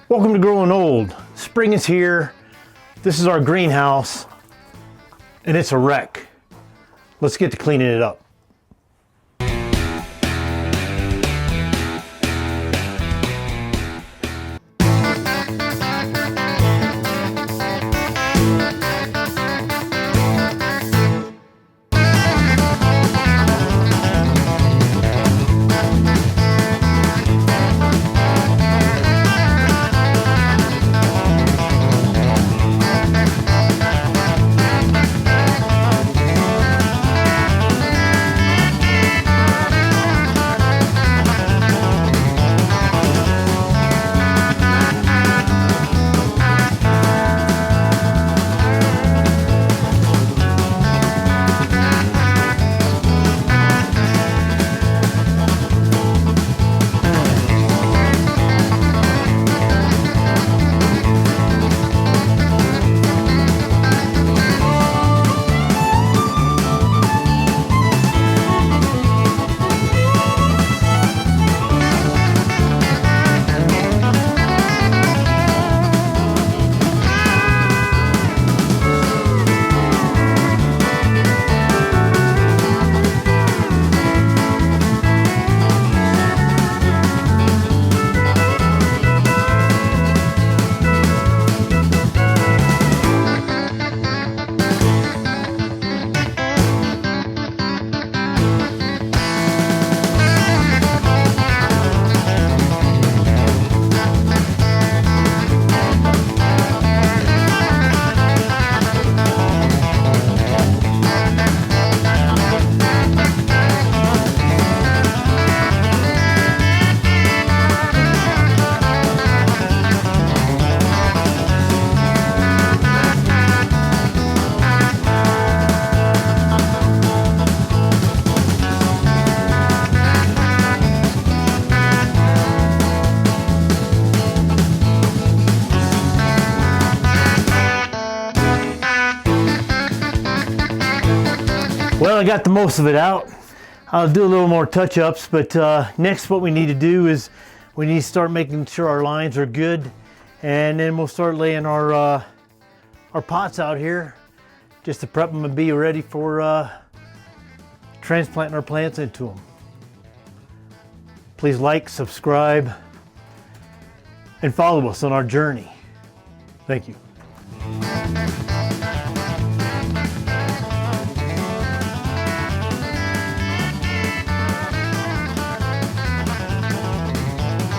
Welcome to Growing Old. Spring is here. This is our greenhouse and it's a wreck. Let's get to cleaning it up. Well, I got the most of it out. I'll do a little more touch-ups, but next what we need to do is we need to start making sure our lines are good, and then we'll start laying our pots out here just to prep them and be ready for transplanting our plants into them. Please like, subscribe, and follow us on our journey. Thank you.